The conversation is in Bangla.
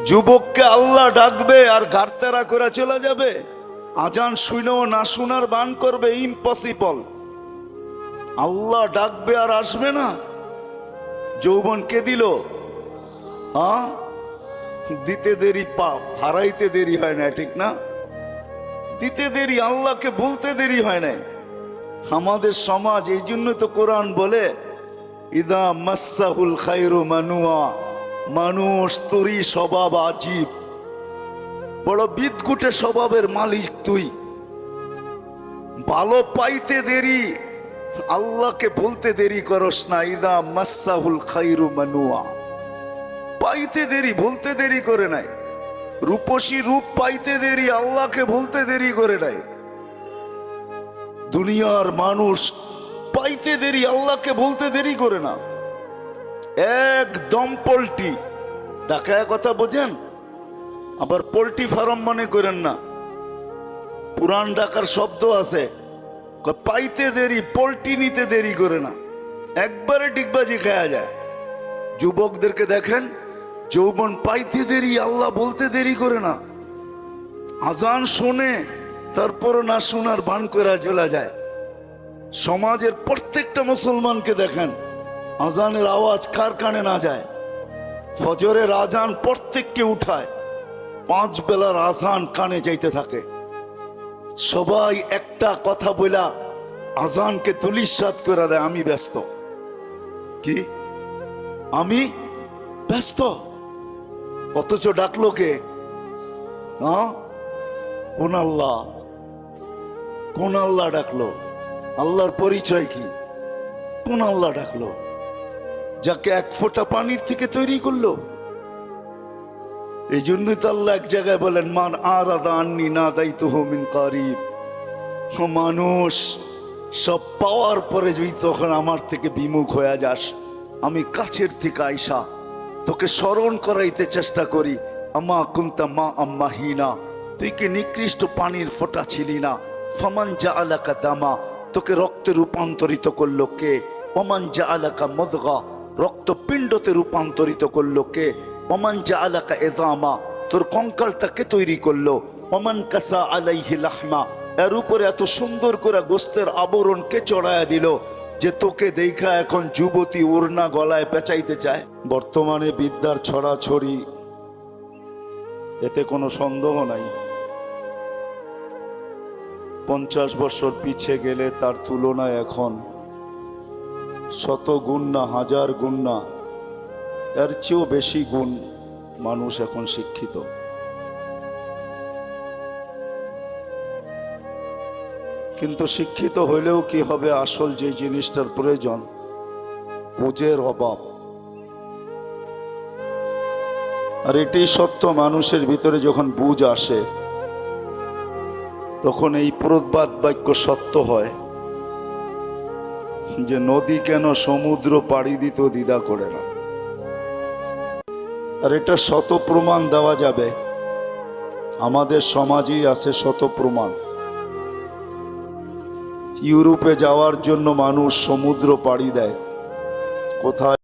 যুবককে আল্লাহ ডাকবে আর গারতেরা করে চলে যাবে? আজান শুনেও না শোনার বান করবে? ইম্পসিবল। আল্লাহ ডাকবে আর আসবে না? যৌবন কে দিল? দিতে দেরি পাপ, হারাইতে দেরি হয় না, ঠিক না? দিতে দেরি, আল্লাহকে বলতে দেরি হয় না। আমাদের সমাজ এই জন্য তো কোরআন বলে ইদা মাসাহুল খায়রু মানুয়া, মানুষ তোরই স্বভাব আজীব, বড় বিদঘুটে স্বভাবের মালিক তুই। ভালো পাইতে দেরি, আল্লাহকে বলতে দেরি করস না। ইদা মাসাহুল খায়রু মানুয়া, পাইতে দেরি, বলতে দেরি করে নাই। রূপসী রূপ পাইতে দেরি, আল্লাহকে বলতে দেরি করে নাই। দুনিয়ার মানুষ পাইতে দেরি, আল্লাহকে বলতে দেরি করে না। একদম পোল্ট্রি ঢাকায় কথা বোঝেন, আবার পোল্ট্রি ফার্ম মনে করেন না। পুরান ঢাকার শব্দ আছে, পাইতে দেরি, পোল্ট্রি নিতে দেরি করে না, একবারে ডিগবাজি খাওয়া যায়। যুবকদেরকে দেখেন, যৌবন পাইতে দেরি, আল্লাহ বলতে দেরি করে না। আজান শোনে তারপরও না শোনার ভান করে চলে যায়। সমাজের প্রত্যেকটা মুসলমানকে দেখেন, আজানের আওয়াজ কার কানে না যায়? ফজরের আজান প্রত্যেককে উঠায়, 5 বেলার আজান কানে যাইতে থাকে। সবাই একটা কথা বলা আজানকে তুলিসাৎ করে দেয়, আমি ব্যস্ত। কি? আমি ব্যস্ত। অথচ ডাকলো কে? কোন আল্লাহ? কোন আল্লাহ ডাকলো? আল্লাহর পরিচয় কি? কোন আল্লাহ ডাকলো যাকে 1 ফোঁটা পানির থেকে তৈরি করলো? এই জন্যই তো আল্লাহ এক জায়গায় বলেন, মান আরাদা আন্নি নাদাইতুহু মিন কারিব। মানুষ সব পাওয়ার পরে যদি তখন আমার থেকে বিমুখ হয়ে যাস, আমি কাছের থেকে আইসা তোকে স্মরণ করাইতে চেষ্টা করি। আমা কুনতা মা আম্মাহিনা, তুই কি নিকৃষ্ট পানির ফোঁটা ছিলি না? ফামান জাআলাকা দামা, তোকে রক্তে রূপান্তরিত করলো কে? ওমান জাআলাকা মুদগা, রক্তপিণ্ডতে রূপান্তরিত করলো কে? ওমান জাআলাকা ইযামা, তোর কঙ্কালটাকে তৈরি করলো। ওমান কাসা আলাইহি লাহমা, এর উপরে এত সুন্দর করে গোস্তের আবরণ কে চড়ায়া দিল যে তোকে দেখা এখন যুবতী ওড়না গলায় পেঁচাইতে চায়? বর্তমানে বিদ্যার ছড়াছড়ি, এতে কোনো সন্দেহ নাই। 50 বছর পিছে গেলে তার তুলনায় এখন 100 গুণ না 1000 গুণ না, এর চেয়েও বেশি গুণ মানুষ এখন শিক্ষিত। কিন্তু শিক্ষিত হইলেও কি হবে? আসল যে জিনিসটার প্রয়োজন, বুঝের অভাব। আর এটাই সত্য, মানুষের ভিতরে যখন বুঝ আসে তখন এই প্রবাদ বাক্য সত্য হয় যে নদী কেন সমুদ্র পাড়ি দিতে দ্বিধা করে না। আর এটা শত প্রমাণ দেওয়া যাবে, আমাদের সমাজেই আছে শত প্রমাণ। ইউরোপে যাওয়ার জন্য মানুষ সমুদ্র পাড়ি দেয়, কোথায়